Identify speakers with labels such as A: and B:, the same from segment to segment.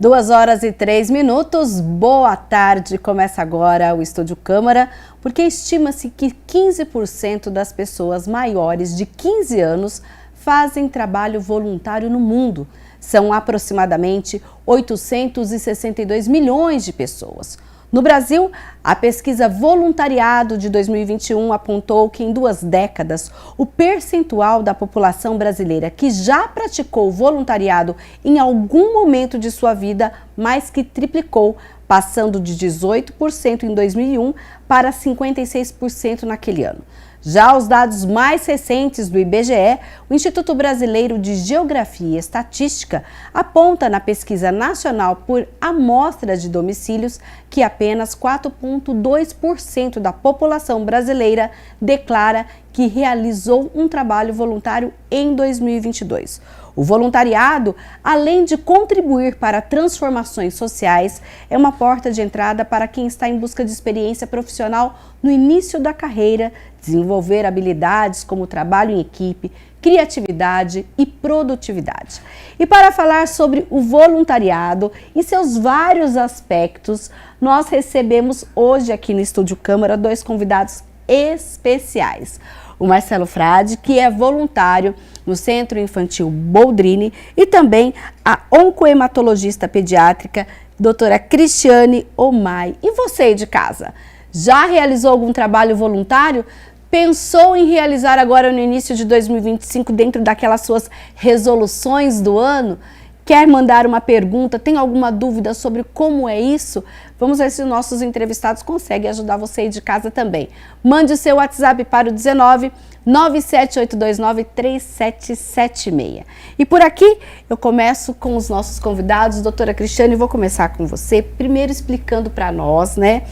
A: 2h03. Boa tarde. Começa agora o Estúdio Câmara, porque estima-se que 15% das pessoas maiores de 15 anos fazem trabalho voluntário no mundo. São aproximadamente 862 milhões de pessoas. No Brasil, a pesquisa Voluntariado de 2021 apontou que em 2 décadas, o percentual da população brasileira que já praticou voluntariado em algum momento de sua vida mais que triplicou, passando de 18% em 2001 para 56% naquele ano. Já os dados mais recentes do IBGE, o Instituto Brasileiro de Geografia e Estatística, aponta na pesquisa nacional por amostra de domicílios que apenas 4,2% da população brasileira declara que realizou um trabalho voluntário em 2022. O voluntariado, além de contribuir para transformações sociais, é uma porta de entrada para quem está em busca de experiência profissional no início da carreira, desenvolver habilidades como trabalho em equipe, criatividade e produtividade. E para falar sobre o voluntariado e seus vários aspectos, nós recebemos hoje aqui no Estúdio Câmara 2 convidados especiais. O Marcelo Frade, que é voluntário no Centro Infantil Boldrini, e também a oncohematologista pediátrica, doutora Cristiane Omai. E você aí de casa, já realizou algum trabalho voluntário? Pensou em realizar agora no início de 2025 dentro daquelas suas resoluções do ano? Quer mandar uma pergunta? Tem alguma dúvida sobre como é isso? Vamos ver se os nossos entrevistados conseguem ajudar você aí de casa também. Mande o seu WhatsApp para o 19 97829 3776. E por aqui eu começo com os nossos convidados. Doutora Cristiane, vou começar com você, primeiro explicando para nós, né?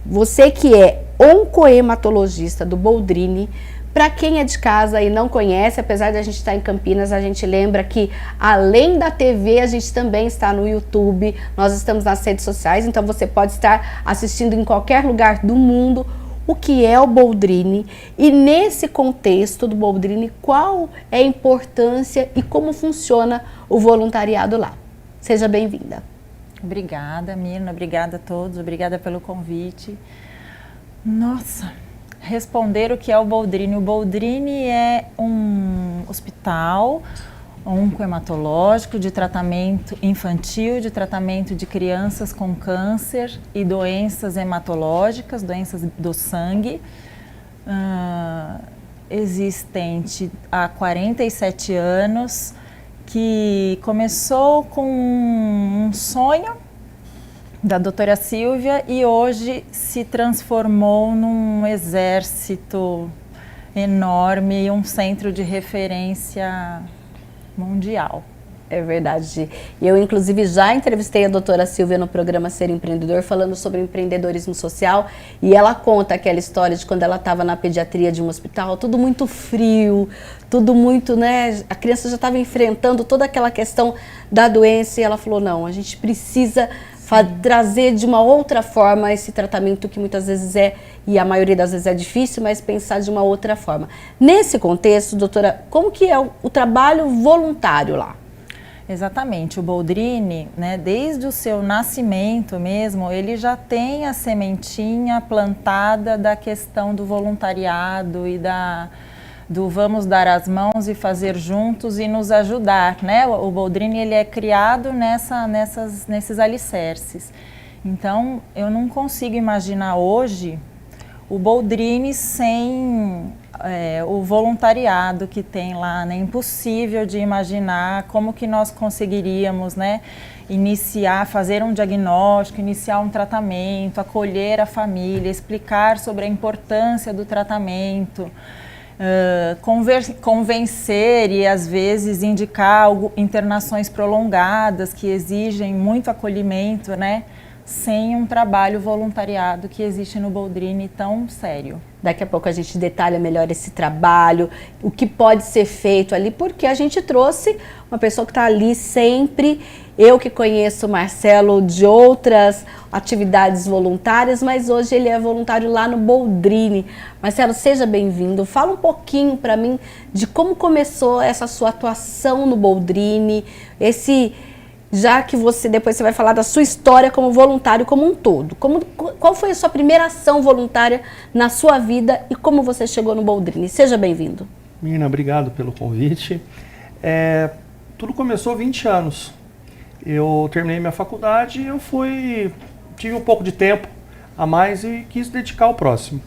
A: Você que é oncohematologista do Boldrini. Para quem é de casa e não conhece, apesar de a gente estar em Campinas, a gente lembra que além da TV, a gente também está no YouTube, nós estamos nas redes sociais, então você pode estar assistindo em qualquer lugar do mundo o que é o Boldrini e nesse contexto do Boldrini, qual é a importância e como funciona o voluntariado lá. Seja bem-vinda.
B: Obrigada, Mirna, obrigada a todos, obrigada pelo convite. Nossa! Responder o que é o Boldrini. O Boldrini é um hospital oncohematológico de tratamento infantil, de tratamento de crianças com câncer e doenças hematológicas, doenças do sangue, existente há 47 anos, que começou com um sonho da doutora Silvia e hoje se transformou num exército enorme e um centro de referência mundial.
A: É verdade. Eu, inclusive, já entrevistei a doutora Silvia no programa Ser Empreendedor, falando sobre empreendedorismo social, e ela conta aquela história de quando ela estava na pediatria de um hospital, tudo muito frio, tudo muito, né? A criança já estava enfrentando toda aquela questão da doença e ela falou, não, a gente precisa trazer de uma outra forma esse tratamento que muitas vezes e a maioria das vezes é difícil, mas pensar de uma outra forma. Nesse contexto, doutora, como que é o trabalho voluntário lá?
B: Exatamente, o Boldrini, né, desde o seu nascimento mesmo, ele já tem a sementinha plantada da questão do voluntariado e do vamos dar as mãos e fazer juntos e nos ajudar, né? O Boldrini, ele é criado nesses alicerces. Então, eu não consigo imaginar hoje o Boldrini sem o voluntariado que tem lá, né? Impossível de imaginar como que nós conseguiríamos, né? Fazer um diagnóstico, iniciar um tratamento, acolher a família, explicar sobre a importância do tratamento, convencer e às vezes indicar internações prolongadas que exigem muito acolhimento, né? Sem um trabalho voluntariado que existe no Boldrini tão sério.
A: Daqui a pouco a gente detalha melhor esse trabalho, o que pode ser feito ali, porque a gente trouxe uma pessoa que está ali sempre. Eu que conheço o Marcelo de outras atividades voluntárias, mas hoje ele é voluntário lá no Boldrini. Marcelo, seja bem-vindo. Fala um pouquinho para mim de como começou essa sua atuação no Boldrini, já que depois você vai falar da sua história como voluntário como um todo. Qual foi a sua primeira ação voluntária na sua vida e como você chegou no Boldrini? Seja bem-vindo.
C: Mirna, obrigado pelo convite. Tudo começou há 20 anos. Eu terminei minha faculdade e tive um pouco de tempo a mais e quis dedicar ao próximo.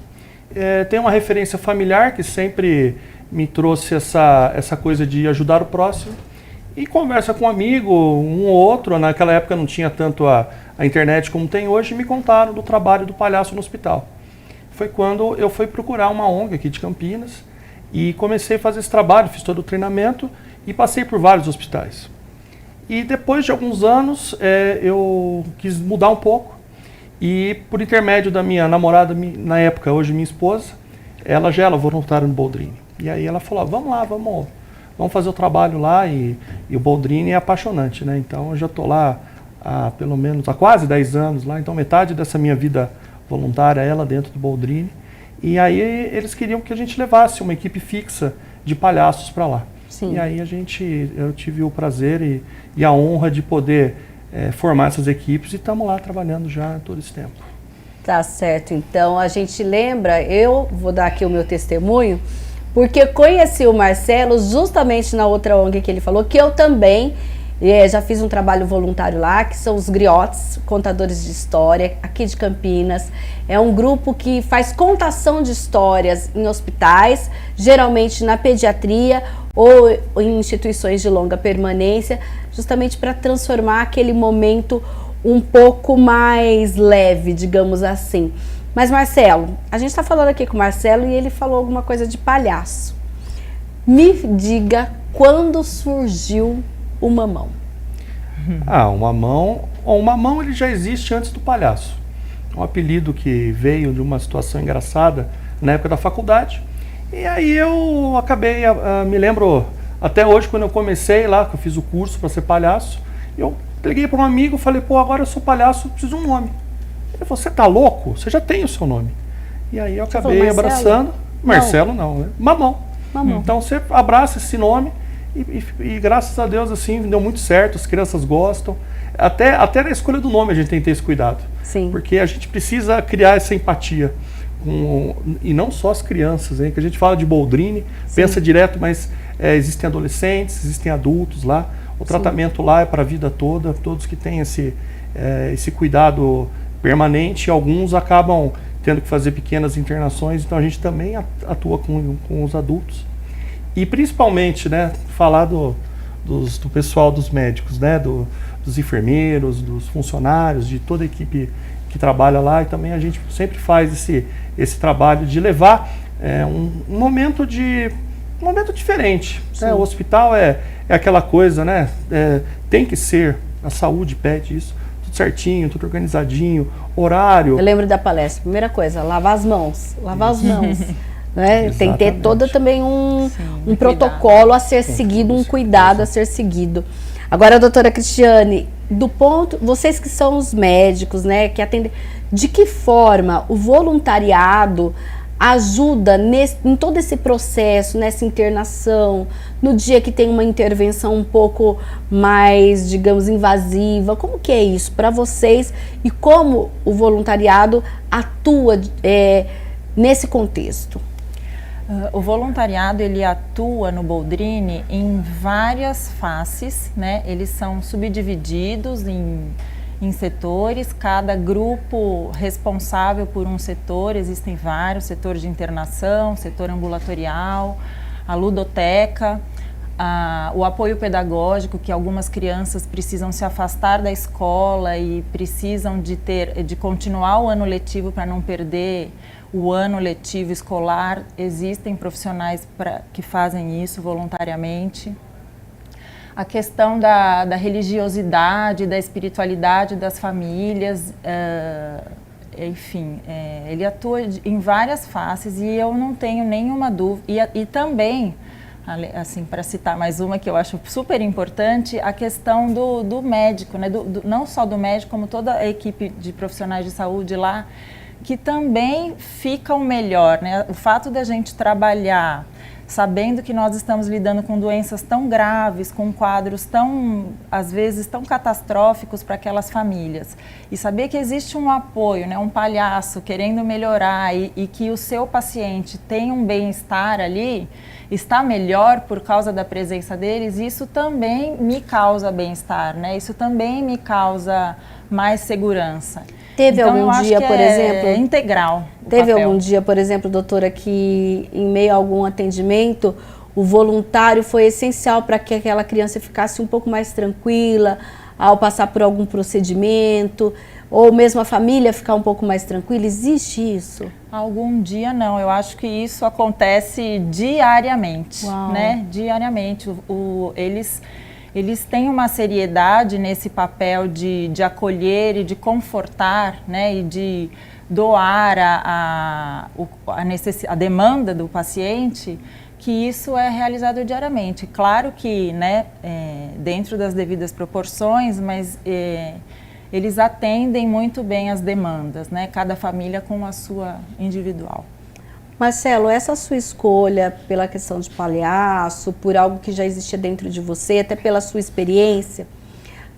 C: Tenho uma referência familiar que sempre me trouxe essa coisa de ajudar o próximo. E conversa com um amigo, um ou outro, naquela época não tinha tanto a internet como tem hoje, me contaram do trabalho do palhaço no hospital. Foi quando eu fui procurar uma ONG aqui de Campinas e comecei a fazer esse trabalho, fiz todo o treinamento e passei por vários hospitais. E depois de alguns anos eu quis mudar um pouco e por intermédio da minha namorada, na época, hoje minha esposa, ela já era voluntária no Boldrini. E aí ela falou, vamos lá, vamos fazer o trabalho lá e o Boldrini é apaixonante, né? Então eu já estou lá pelo menos há quase 10 anos lá, então metade dessa minha vida voluntária é lá dentro do Boldrini. E aí eles queriam que a gente levasse uma equipe fixa de palhaços para lá. Sim. E aí eu tive o prazer e a honra de poder formar essas equipes e estamos lá trabalhando já todo esse tempo.
A: Tá certo, então a gente lembra, eu vou dar aqui o meu testemunho, porque conheci o Marcelo justamente na outra ONG que ele falou, que eu também já fiz um trabalho voluntário lá, que são os Griotes, contadores de história, aqui de Campinas. É um grupo que faz contação de histórias em hospitais, geralmente na pediatria ou em instituições de longa permanência, justamente para transformar aquele momento um pouco mais leve, digamos assim. Mas Marcelo, a gente está falando aqui com o Marcelo e ele falou alguma coisa de palhaço. Me diga quando surgiu o Mamão.
C: O Mamão ele já existe antes do palhaço. Um apelido que veio de uma situação engraçada na época da faculdade. E aí eu acabei, me lembro até hoje quando eu comecei lá, que eu fiz o curso para ser palhaço, eu liguei para um amigo e falei, pô, agora eu sou palhaço, preciso de um nome. Ele falou, você tá louco? Você já tem o seu nome. E aí eu acabei abraçando. Marcelo não, né? Mamão. Então você abraça esse nome e graças a Deus assim deu muito certo, as crianças gostam. Até na escolha do nome a gente tem que ter esse cuidado.
A: Sim.
C: Porque a gente precisa criar essa empatia. E não só as crianças, hein? Que a gente fala de Boldrini, pensa direto, mas existem adolescentes, existem adultos lá. O tratamento lá é para a vida toda, todos que têm esse cuidado permanente, alguns acabam tendo que fazer pequenas internações, então a gente também atua com os adultos. E principalmente, né, falar do pessoal dos médicos, né, dos enfermeiros, dos funcionários, de toda a equipe que trabalha lá, e também a gente sempre faz esse trabalho de levar um momento diferente. Né? O hospital é aquela coisa, né, tem que ser, a saúde pede isso, certinho, tudo organizadinho, horário.
A: Eu lembro da palestra, primeira coisa, lavar as mãos. Né? Tem que ter todo também um protocolo a ser seguido, um cuidado a ser seguido. Agora, doutora Cristiane, vocês que são os médicos, né, que atendem, de que forma o voluntariado ajuda em todo esse processo, nessa internação, no dia que tem uma intervenção um pouco mais, digamos, invasiva? Como que é isso para vocês e como o voluntariado atua nesse contexto?
B: O voluntariado ele atua no Boldrini em várias faces, né? Eles são subdivididos em setores, cada grupo responsável por um setor, existem vários, setor de internação, setor ambulatorial, a ludoteca, o apoio pedagógico, que algumas crianças precisam se afastar da escola e precisam de continuar o ano letivo para não perder o ano letivo escolar. Existem profissionais que fazem isso voluntariamente. A questão da religiosidade, da espiritualidade das famílias, enfim, ele atua em várias faces e eu não tenho nenhuma dúvida. E também, assim, para citar mais uma que eu acho super importante, a questão do médico, né? Não só do médico, como toda a equipe de profissionais de saúde lá, que também ficam melhor, né? O fato da gente trabalhar sabendo que nós estamos lidando com doenças tão graves, com quadros tão, às vezes, tão catastróficos para aquelas famílias. E saber que existe um apoio, né, um palhaço querendo melhorar e que o seu paciente tem um bem-estar ali, está melhor por causa da presença deles, isso também me causa bem-estar, né? Isso também me causa mais segurança.
A: Teve
B: então,
A: algum dia, por exemplo...
B: É integral o
A: Teve
B: papel.
A: algum dia, por exemplo, doutora, que em meio a algum atendimento, o voluntário foi essencial para que aquela criança ficasse um pouco mais tranquila ao passar por algum procedimento, ou mesmo a família ficar um pouco mais tranquila? Existe isso?
B: Algum dia não, eu acho que isso acontece diariamente, né? Diariamente. Eles têm uma seriedade nesse papel de acolher e de confortar, né? E de doar a demanda do paciente, que isso é realizado diariamente. Claro que, né, dentro das devidas proporções, mas eles atendem muito bem as demandas, né? Cada família com a sua individual.
A: Marcelo, essa sua escolha pela questão de palhaço, por algo que já existia dentro de você, até pela sua experiência,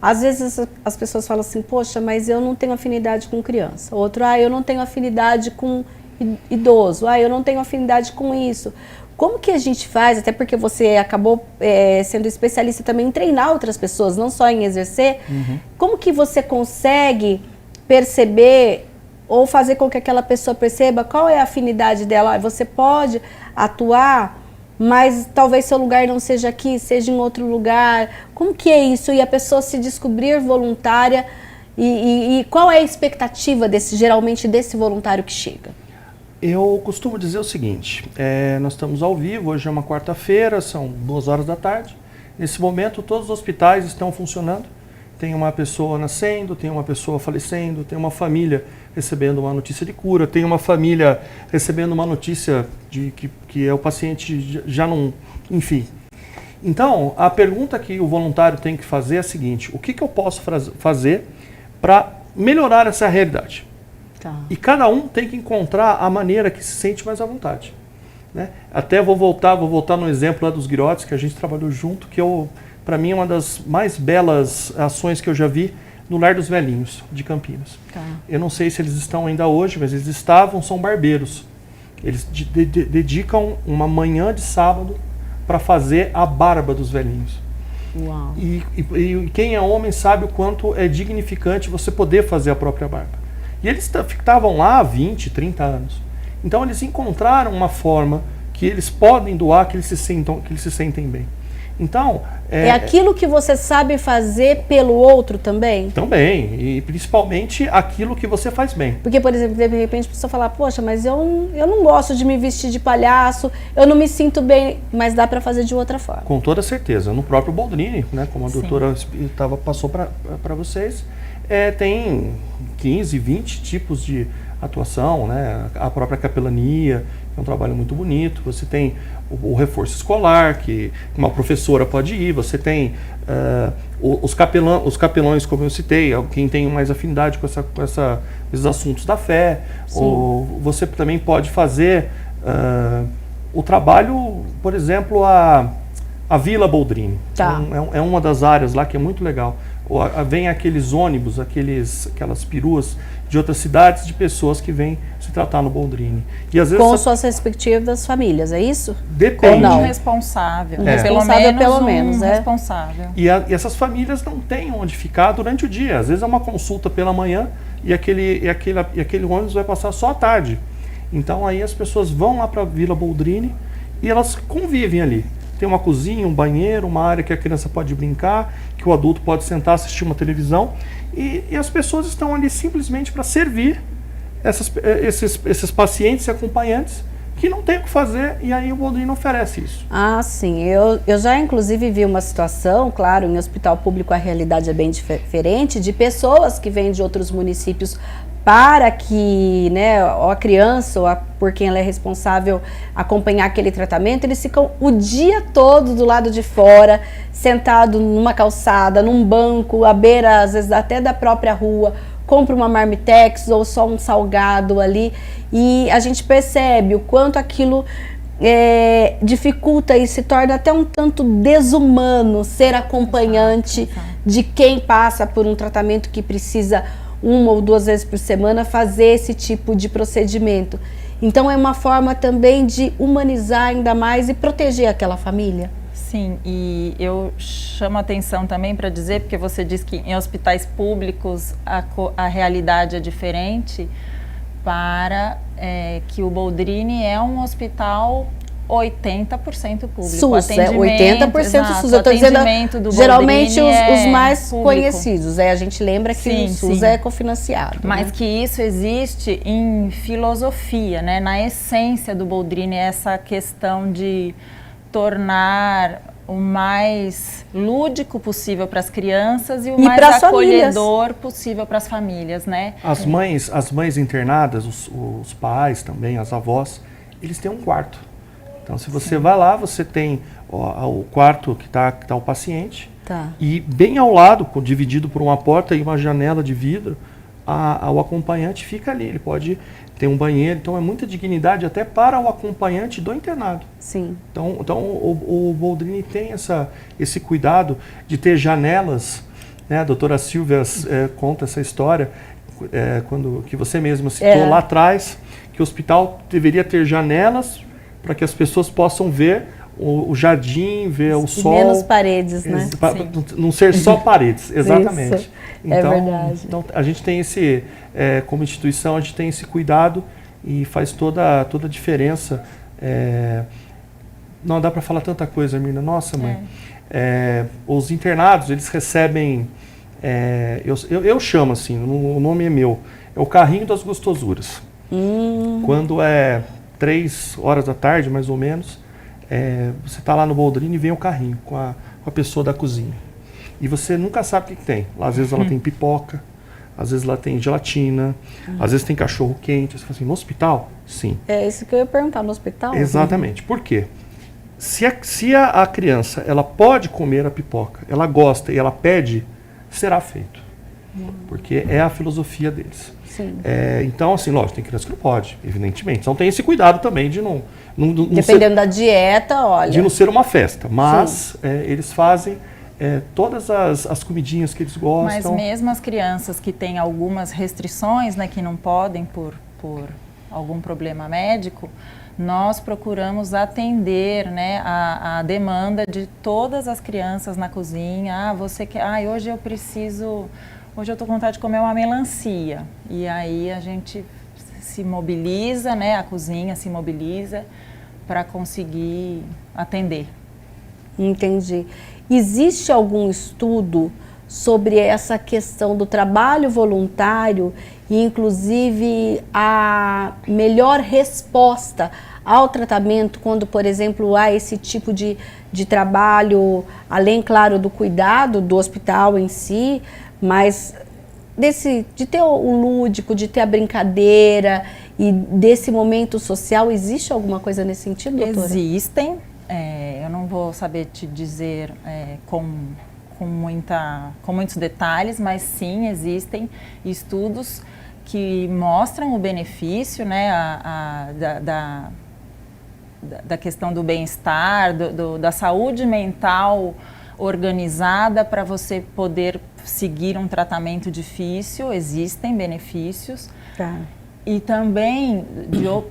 A: às vezes as pessoas falam assim, poxa, mas eu não tenho afinidade com criança. Outro, eu não tenho afinidade com idoso. Eu não tenho afinidade com isso. Como que a gente faz, até porque você acabou sendo especialista também em treinar outras pessoas, não só em exercer, como que você consegue perceber ou fazer com que aquela pessoa perceba qual é a afinidade dela? Você pode atuar, mas talvez seu lugar não seja aqui, seja em outro lugar. Como que é isso? E a pessoa se descobrir voluntária e qual é a expectativa geralmente desse voluntário que chega?
C: Eu costumo dizer o seguinte, nós estamos ao vivo, hoje é uma quarta-feira, são 2h da tarde. Nesse momento todos os hospitais estão funcionando, tem uma pessoa nascendo, tem uma pessoa falecendo, tem uma família recebendo uma notícia de cura, tem uma família recebendo uma notícia de que o paciente já não... Enfim. Então, a pergunta que o voluntário tem que fazer é a seguinte, o que eu posso fazer para melhorar essa realidade? Tá. E cada um tem que encontrar a maneira que se sente mais à vontade, né? Até vou voltar no exemplo lá dos Guirotes, que a gente trabalhou junto, que para mim é uma das mais belas ações que eu já vi no Lar dos Velhinhos, de Campinas. Tá. Eu não sei se eles estão ainda hoje, mas eles são barbeiros. Eles dedicam uma manhã de sábado para fazer a barba dos velhinhos. Uau. E quem é homem sabe o quanto é dignificante você poder fazer a própria barba. E eles estavam lá há 20, 30 anos. Então eles encontraram uma forma que eles podem doar, que eles se sentem bem. Então...
A: É aquilo que você sabe fazer pelo outro também?
C: Também, e principalmente aquilo que você faz bem.
A: Porque, por exemplo, de repente a pessoa fala, poxa, mas eu não gosto de me vestir de palhaço, eu não me sinto bem, mas dá para fazer de outra forma.
C: Com toda certeza. No próprio Boldrini, né, como a doutora passou para vocês, tem 15, 20 tipos de atuação, né? A própria capelania, é um trabalho muito bonito. Você tem o reforço escolar, que uma professora pode ir. Você tem os capelões, como eu citei, quem tem mais afinidade com esses assuntos da fé. Ou você também pode fazer o trabalho, por exemplo, a Vila Boldrini. Tá. É uma das áreas lá que é muito legal. Vem aqueles ônibus, aquelas peruas de outras cidades, de pessoas que vêm se tratar no Boldrini. E às vezes
A: com suas respectivas famílias, é isso?
C: Depende.
B: Ou não. Responsável.
A: Pelo menos.
B: Responsável.
C: E essas famílias não têm onde ficar durante o dia. Às vezes é uma consulta pela manhã e aquele ônibus vai passar só à tarde. Então aí as pessoas vão lá para a Vila Boldrini e elas convivem ali. Tem uma cozinha, um banheiro, uma área que a criança pode brincar, que o adulto pode sentar, assistir uma televisão. E as pessoas estão ali simplesmente para servir esses pacientes e acompanhantes que não tem o que fazer, e aí o Boldrini oferece isso.
A: Ah, sim. Eu já inclusive vi uma situação, claro, em hospital público a realidade é bem diferente, de pessoas que vêm de outros municípios para que, né, a criança ou por quem ela é responsável acompanhar aquele tratamento, eles ficam o dia todo do lado de fora, sentado numa calçada, num banco, à beira, às vezes até da própria rua, compra uma marmitex ou só um salgado ali, e a gente percebe o quanto aquilo dificulta e se torna até um tanto desumano ser acompanhante de quem passa por um tratamento que precisa 1 ou 2 vezes por semana fazer esse tipo de procedimento. Então é uma forma também de humanizar ainda mais e proteger aquela família.
B: Sim, e eu chamo a atenção também para dizer, porque você diz que em hospitais públicos a realidade é diferente, para que o Boldrini é um hospital 80% público.
A: SUS, 80% SUS. Eu estou dizendo, geralmente os mais público. Conhecidos. A gente lembra que o SUS é cofinanciado.
B: Mas
A: né?
B: que isso existe em filosofia, né? Na essência do Boldrini, essa questão de tornar o mais lúdico possível para as crianças e o mais acolhedor possível para as famílias, né?
C: As mães internadas, os pais também, as avós, eles têm um quarto. Então, se você vai lá, você tem o quarto que tá o paciente, e bem ao lado, dividido por uma porta e uma janela de vidro, o acompanhante fica ali. Ele pode ter um banheiro, então é muita dignidade até para o acompanhante do internado.
A: Sim.
C: Então o Boldrini tem esse cuidado de ter janelas, né? A doutora Silvia conta essa história, que você mesma citou lá atrás, que o hospital deveria ter janelas para que as pessoas possam ver o jardim, ver o sol.
A: Menos paredes, né?
C: Não ser só paredes, exatamente.
A: Isso, então, é verdade.
C: Então a gente tem como instituição, a gente tem esse cuidado e faz toda a diferença. Não dá para falar tanta coisa, Mirna. Nossa, mãe. Os internados, eles recebem, eu chamo assim, o nome é meu, é o carrinho das gostosuras. Quando é 3 horas da tarde, mais ou menos, você está lá no Boldrini e vem o carrinho com a pessoa da cozinha. E você nunca sabe o que tem. Às vezes ela tem pipoca, às vezes ela tem gelatina, às vezes tem cachorro quente. Você fala assim, no hospital? Sim.
A: É isso que eu ia perguntar, no hospital?
C: Exatamente. Por quê? Se a criança ela pode comer a pipoca, ela gosta e ela pede, será feito. Porque é a filosofia deles.
A: Sim.
C: Então, assim, lógico, tem criança que não pode, evidentemente. Então tem esse cuidado também de não
A: dependendo da dieta, olha.
C: De não ser uma festa. Mas eles fazem todas as comidinhas que eles gostam.
B: Mas mesmo as crianças que têm algumas restrições, né, que não podem por algum problema médico, nós procuramos atender, né, a demanda de todas as crianças na cozinha. Hoje eu estou com vontade de comer uma melancia. E aí a gente se mobiliza, né, a cozinha se mobiliza para conseguir atender.
A: Entendi. Existe algum estudo sobre essa questão do trabalho voluntário e, inclusive, a melhor resposta ao tratamento quando, por exemplo, há esse tipo de trabalho, além, claro, do cuidado do hospital em si, mas de ter o lúdico, de ter a brincadeira e desse momento social, existe alguma coisa nesse sentido, doutora?
B: Existem. Eu não vou saber te dizer com muitos detalhes, mas sim, existem estudos que mostram o benefício, né, da questão do bem-estar, da saúde mental organizada para você poder seguir um tratamento difícil. Existem benefícios.
A: Tá.
B: E também,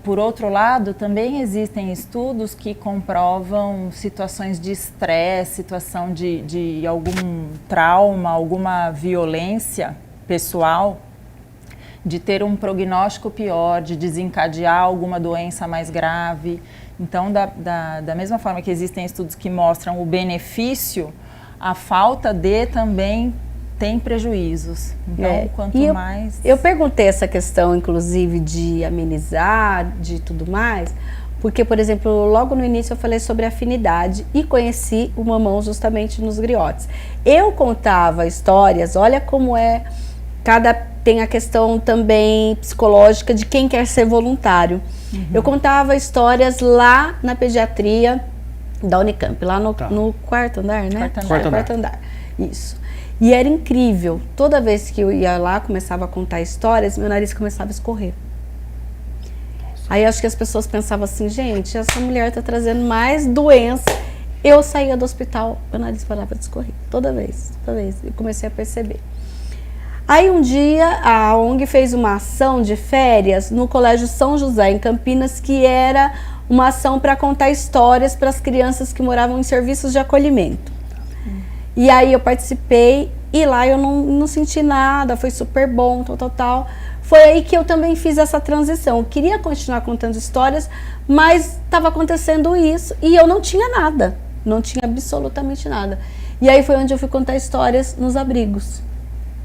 B: por outro lado, também existem estudos que comprovam situações de estresse, situação de algum trauma, alguma violência pessoal, de ter um prognóstico pior, de desencadear alguma doença mais grave. Então, da mesma forma que existem estudos que mostram o benefício, a falta de também tem prejuízos. Então, quanto mais...
A: Eu perguntei essa questão, inclusive, de amenizar, de tudo mais, porque, por exemplo, logo no início eu falei sobre afinidade e conheci o mamão justamente nos griotes. Eu contava histórias, olha como tem a questão também psicológica de quem quer ser voluntário. Uhum. Eu contava histórias lá na pediatria da Unicamp, lá no quarto andar, né? Quarto andar. Isso. E era incrível. Toda vez que eu ia lá, começava a contar histórias, meu nariz começava a escorrer. Aí acho que as pessoas pensavam assim, gente, essa mulher está trazendo mais doença. Eu saía do hospital, meu nariz parava de escorrer, toda vez. Eu comecei a perceber. Aí um dia a ONG fez uma ação de férias no Colégio São José, em Campinas, que era uma ação para contar histórias para as crianças que moravam em serviços de acolhimento. E aí eu participei e lá eu não senti nada, foi super bom, tal. Foi aí que eu também fiz essa transição. Eu queria continuar contando histórias, mas estava acontecendo isso e eu não tinha nada. Não tinha absolutamente nada. E aí foi onde eu fui contar histórias nos abrigos.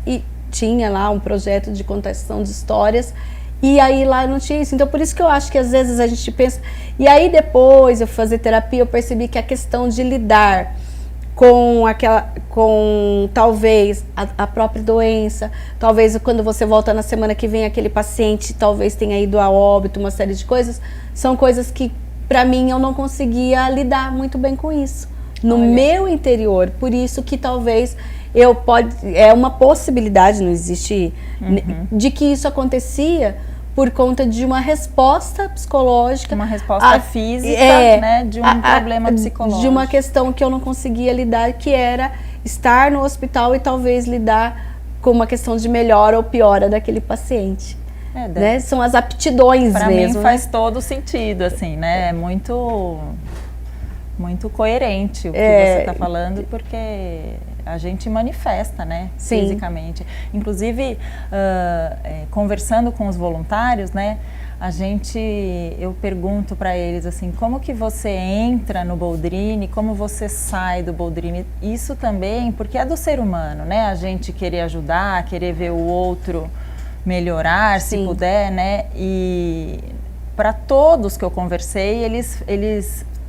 A: E tinha lá um projeto de contação de histórias. E aí lá não tinha isso. Então por isso que eu acho que às vezes a gente pensa... E aí depois eu fui fazer terapia, eu percebi que a questão de lidar com talvez a própria doença, talvez quando você volta na semana que vem aquele paciente talvez tenha ido a óbito, uma série de coisas, são coisas que para mim eu não conseguia lidar muito bem com isso, no meu interior, por isso que talvez é uma possibilidade, não existe, de que isso acontecia por conta de uma resposta psicológica.
B: Uma resposta física, né, de um problema psicológico.
A: De uma questão que eu não conseguia lidar, que era estar no hospital e talvez lidar com uma questão de melhora ou piora daquele paciente. Né? São as aptidões
B: pra
A: mesmo.
B: Para mim faz todo sentido, assim, né? É muito coerente o que você está falando, porque a gente manifesta, né, fisicamente. Inclusive, conversando com os voluntários, né, eu pergunto para eles assim, como que você entra no Boldrini, como você sai do Boldrini? Isso também, porque é do ser humano, né, a gente querer ajudar, querer ver o outro melhorar, se puder, né, e para todos que eu conversei,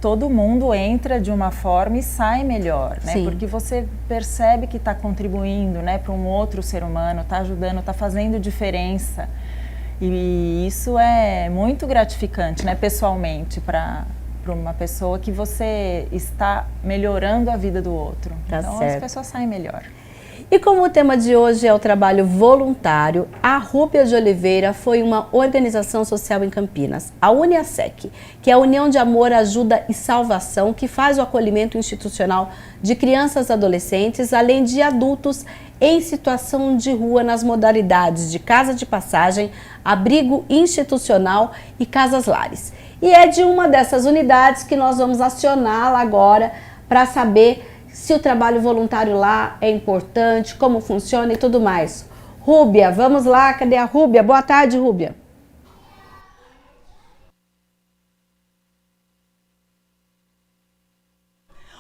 B: todo mundo entra de uma forma e sai melhor, né? Porque você percebe que está contribuindo, né, para um outro ser humano, está ajudando, está fazendo diferença. E isso é muito gratificante, né, pessoalmente, para uma pessoa que você está melhorando a vida do outro. Então as pessoas saem melhor.
A: E como o tema de hoje é o trabalho voluntário, a Rúbia de Oliveira foi uma organização social em Campinas, a UniaSec, que é a União de Amor, Ajuda e Salvação, que faz o acolhimento institucional de crianças e adolescentes, além de adultos em situação de rua nas modalidades de casa de passagem, abrigo institucional e casas-lares. E é de uma dessas unidades que nós vamos acioná-la agora para saber se o trabalho voluntário lá é importante, como funciona e tudo mais. Rúbia, vamos lá, cadê a Rúbia? Boa tarde, Rúbia.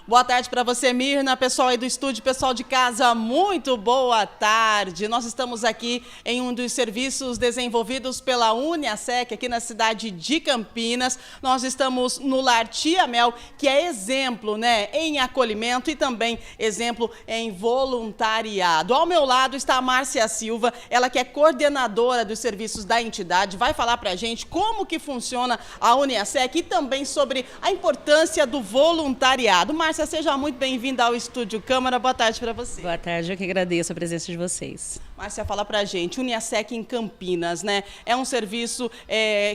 D: Boa tarde para você, Mirna, pessoal aí do estúdio, pessoal de casa, muito boa tarde. Nós estamos aqui em um dos serviços desenvolvidos pela UniaSec, aqui na cidade de Campinas. Nós estamos no Lar Tia Mel, que é exemplo, né, em acolhimento e também exemplo em voluntariado. Ao meu lado está a Márcia Silva, ela que é coordenadora dos serviços da entidade, vai falar para a gente como que funciona a UniaSec e também sobre a importância do voluntariado. Márcia, seja muito bem-vinda ao Estúdio Câmara. Boa tarde para você.
E: Boa tarde, eu que agradeço a presença de vocês.
D: Márcia, fala pra gente, UniaSec em Campinas, né? É um serviço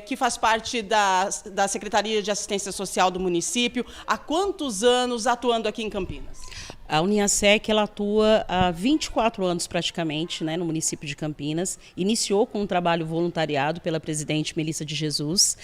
D: que faz parte da Secretaria de Assistência Social do município. Há quantos anos atuando aqui em Campinas?
E: A UniaSec, ela atua há 24 anos praticamente, né, no município de Campinas. Iniciou com um trabalho voluntariado pela presidente Melissa de Jesus,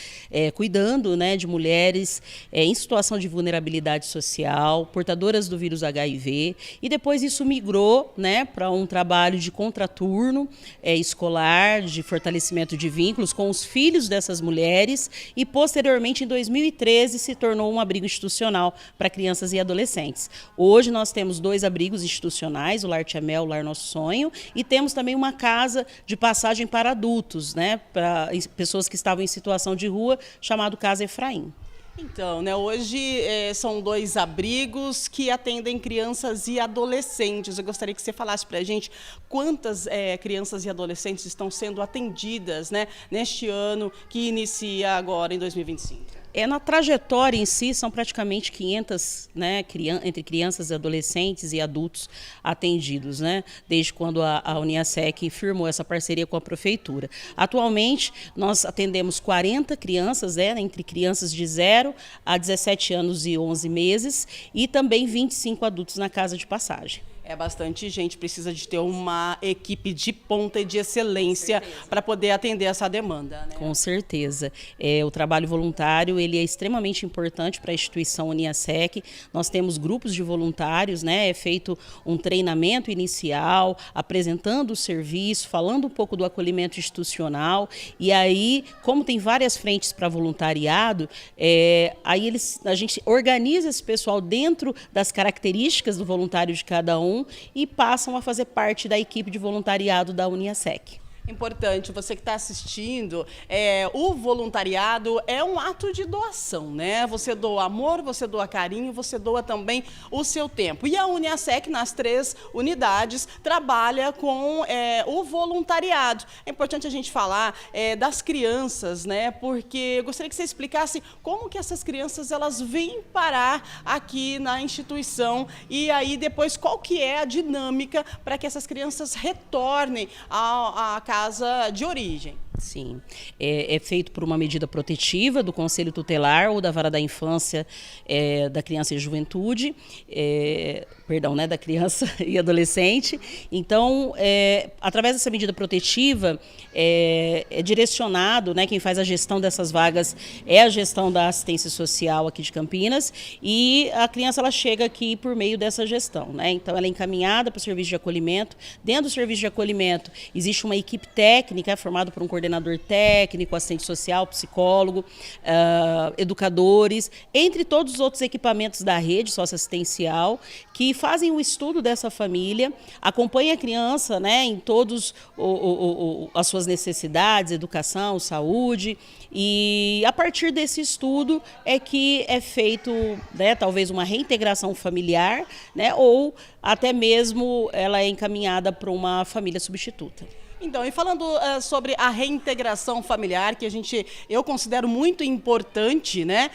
E: cuidando, né, de mulheres em situação de vulnerabilidade social, portadoras do vírus HIV, e depois isso migrou, né, para um trabalho de contraturno escolar, de fortalecimento de vínculos com os filhos dessas mulheres, e posteriormente, em 2013, se tornou um abrigo institucional para crianças e adolescentes. Hoje nós temos 2 abrigos institucionais, o Lar Tia Mel, o Lar Nosso Sonho, e temos também uma casa de passagem para adultos, né, para pessoas que estavam em situação de rua, chamado Casa Efraim.
D: Então, né, hoje são 2 abrigos que atendem crianças e adolescentes. Eu gostaria que você falasse para a gente quantas crianças e adolescentes estão sendo atendidas, né, neste ano que inicia agora em 2025.
E: Na trajetória em si, são praticamente 500, né, entre crianças, adolescentes e adultos atendidos, né, desde quando a Uniasec firmou essa parceria com a Prefeitura. Atualmente, nós atendemos 40 crianças, entre crianças de 0 a 17 anos e 11 meses, e também 25 adultos na casa de passagem.
D: É bastante gente, precisa de ter uma equipe de ponta e de excelência para poder atender essa demanda, né?
E: Com certeza. O trabalho voluntário, ele é extremamente importante para a instituição Uniasec. Nós temos grupos de voluntários, né? É feito um treinamento inicial, apresentando o serviço, falando um pouco do acolhimento institucional. E aí, como tem várias frentes para voluntariado, aí a gente organiza esse pessoal dentro das características do voluntário de cada um, e passam a fazer parte da equipe de voluntariado da Uniasec.
D: Importante, você que está assistindo, o voluntariado é um ato de doação, né? Você doa amor, você doa carinho, você doa também o seu tempo. E a Uniasec, nas 3 unidades, trabalha com o voluntariado. É importante a gente falar das crianças, né? Porque eu gostaria que você explicasse como que essas crianças elas vêm parar aqui na instituição e aí depois qual que é a dinâmica para que essas crianças retornem à casa de origem.
E: Sim, é feito por uma medida protetiva do Conselho Tutelar ou da Vara da Infância, da Criança e Juventude, né, da criança e adolescente. Então, através dessa medida protetiva, é direcionado, né, quem faz a gestão dessas vagas é a gestão da assistência social aqui de Campinas, e a criança ela chega aqui por meio dessa gestão, né? Então, ela é encaminhada para o serviço de acolhimento. Dentro do serviço de acolhimento, existe uma equipe técnica formada por um coordenador técnico, assistente social, psicólogo, educadores, entre todos os outros equipamentos da rede socioassistencial, que fazem o estudo dessa família, acompanham a criança, né, em todas as suas necessidades, educação, saúde, e a partir desse estudo é que é feito, né, talvez uma reintegração familiar, né, ou até mesmo ela é encaminhada para uma família substituta.
D: Então, e falando sobre a reintegração familiar, que eu considero muito importante, né?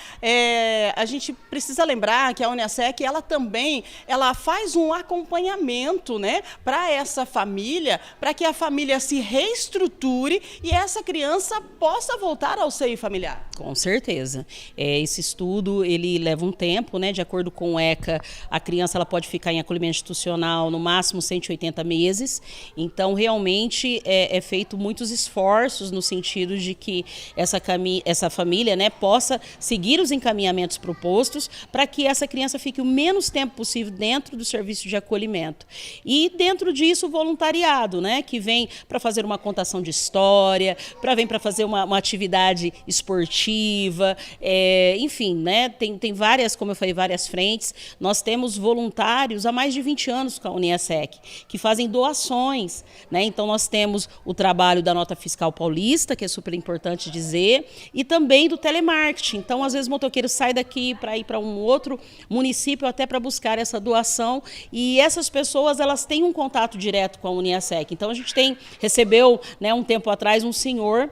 D: A gente precisa lembrar que a Uniasec, ela também, faz um acompanhamento, né, para essa família, para que a família se reestruture e essa criança possa voltar ao seio familiar.
E: Com certeza. Esse estudo, ele leva um tempo, né? De acordo com o ECA, a criança ela pode ficar em acolhimento institucional no máximo 180 meses. Então, realmente, é feito muitos esforços no sentido de que essa família, né, possa seguir os encaminhamentos propostos para que essa criança fique o menos tempo possível dentro do serviço de acolhimento. E dentro disso o voluntariado, né, que vem para fazer uma contação de história, vem para fazer uma atividade esportiva, enfim, né, tem várias, como eu falei, várias frentes. Nós temos voluntários há mais de 20 anos com a Uniasec, que fazem doações, né, então nós temos o trabalho da nota fiscal paulista, que é super importante dizer, e também do telemarketing. Então, às vezes, o motoqueiro sai daqui para ir para um outro município até para buscar essa doação, e essas pessoas elas têm um contato direto com a Uniasec. Então, a gente recebeu, né, um tempo atrás um senhor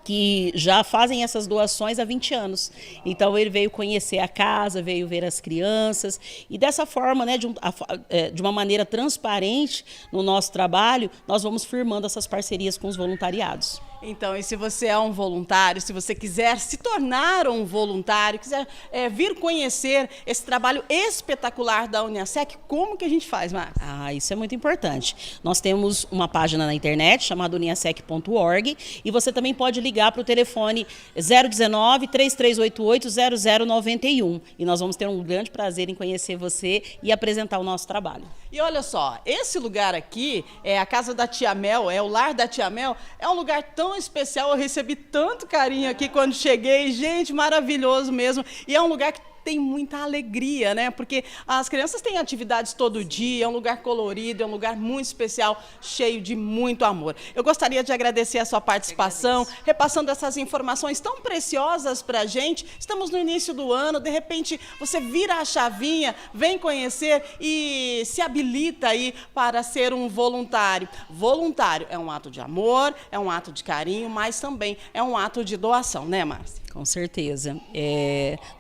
E: que já fazem essas doações há 20 anos. Então, ele veio conhecer a casa, veio ver as crianças, e dessa forma, né, de uma maneira transparente no nosso trabalho, nós vamos firmando essas parcerias com os voluntariados.
D: Então, e se você é um voluntário, se você quiser se tornar um voluntário, quiser vir conhecer esse trabalho espetacular da Uniasec, como que a gente faz, Márcia?
E: Isso é muito importante. Nós temos uma página na internet chamada uniasec.org, e você também pode ligar para o telefone 019-3388-0091. E nós vamos ter um grande prazer em conhecer você e apresentar o nosso trabalho.
D: E olha só, esse lugar aqui, a casa da Tia Mel, o lar da Tia Mel, é um lugar tão especial, eu recebi tanto carinho aqui quando cheguei, gente, maravilhoso mesmo, e é um lugar que tem muita alegria, né? Porque as crianças têm atividades todo dia, é um lugar colorido, é um lugar muito especial, cheio de muito amor. Eu gostaria de agradecer a sua participação, repassando essas informações tão preciosas para a gente. Estamos no início do ano, de repente você vira a chavinha, vem conhecer e se habilita aí para ser um voluntário. Voluntário é um ato de amor, é um ato de carinho, mas também é um ato de doação, né, Márcia?
E: Com certeza.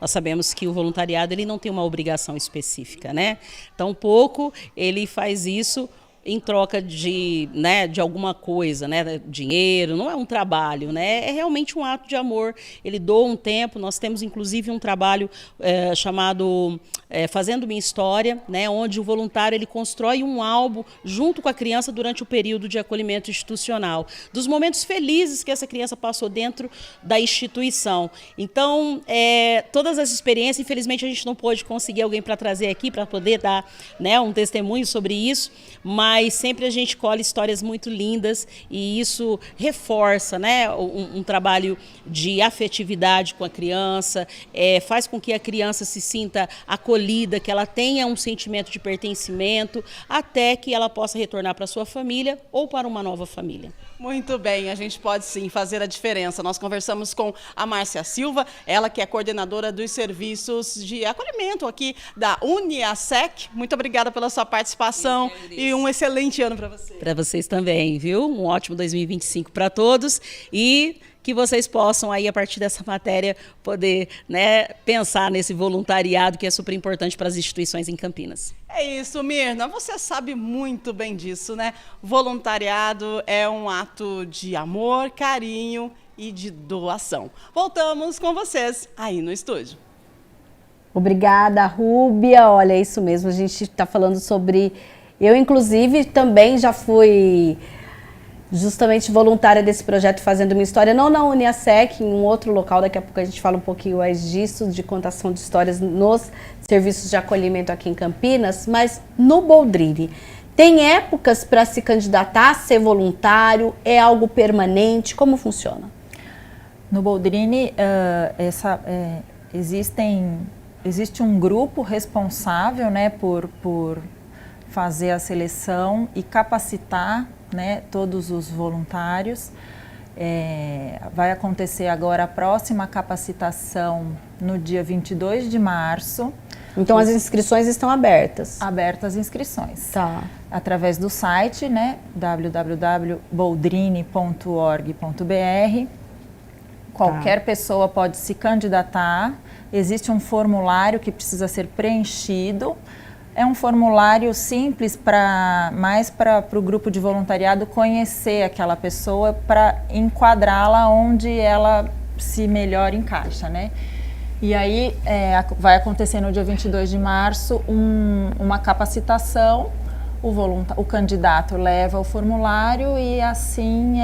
E: Nós sabemos que o voluntariado ele não tem uma obrigação específica, né? Tampouco ele faz isso em troca de, né, de alguma coisa, né, dinheiro, não é um trabalho, né, é realmente um ato de amor. Ele doa um tempo. Nós temos inclusive um trabalho chamado Fazendo Minha História, né, onde o voluntário ele constrói um álbum junto com a criança durante o período de acolhimento institucional, dos momentos felizes que essa criança passou dentro da instituição. Então, todas as experiências, infelizmente a gente não pôde conseguir alguém para trazer aqui, para poder dar, né, um testemunho sobre isso, mas sempre a gente colhe histórias muito lindas e isso reforça, né, um trabalho de afetividade com a criança, faz com que a criança se sinta acolhida, que ela tenha um sentimento de pertencimento, até que ela possa retornar para sua família ou para uma nova família.
D: Muito bem, a gente pode sim fazer a diferença. Nós conversamos com a Márcia Silva, ela que é coordenadora dos serviços de acolhimento aqui da UniASEC. Muito obrigada pela sua participação e um excelente ano para você.
E: Para vocês também, viu? Um ótimo 2025 para todos e que vocês possam aí, a partir dessa matéria, poder, né, pensar nesse voluntariado que é super importante para as instituições em Campinas.
D: É isso, Mirna, você sabe muito bem disso, né? Voluntariado é um ato de amor, carinho e de doação. Voltamos com vocês aí no estúdio.
A: Obrigada, Rúbia. Olha, é isso mesmo, a gente está falando sobre... Eu, inclusive, também já fui justamente voluntária desse projeto Fazendo Minha História, não na UniASEC, em um outro local, daqui a pouco a gente fala um pouquinho mais disso, de contação de histórias nos serviços de acolhimento aqui em Campinas, mas no Boldrini. Tem épocas para se candidatar a ser voluntário? É algo permanente? Como funciona?
B: No Boldrini, existe um grupo responsável, né, por fazer a seleção e capacitar, né, todos os voluntários. Vai acontecer agora a próxima capacitação no dia 22 de março.
A: Então as inscrições estão abertas?
B: Abertas as inscrições.
A: Tá.
B: Através do site, né, www.boldrini.org.br. Qualquer pessoa pode se candidatar. Existe um formulário que precisa ser preenchido. É um formulário simples mais para o grupo de voluntariado conhecer aquela pessoa, para enquadrá-la onde ela se melhor encaixa, né? E aí vai acontecer no dia 22 de março uma capacitação. O candidato leva o formulário e assim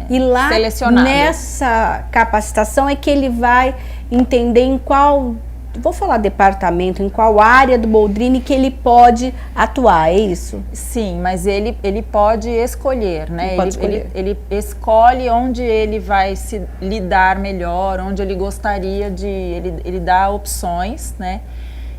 A: e lá,
B: selecionado.
A: Nessa capacitação é que ele vai entender em qual, vou falar departamento, em qual área do Boldrini que ele pode atuar, é isso?
B: Sim, mas ele pode escolher, né? Ele escolhe onde ele vai se lidar melhor, onde ele gostaria de... Ele dá opções, né?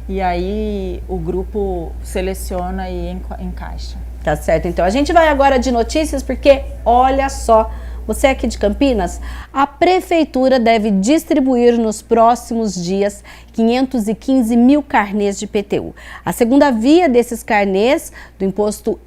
B: E aí o grupo seleciona e encaixa.
A: Tá certo, então a gente vai agora de notícias, porque olha só, você aqui de Campinas, a Prefeitura deve distribuir nos próximos dias 515 mil carnês de IPTU. A segunda via desses carnês do Imposto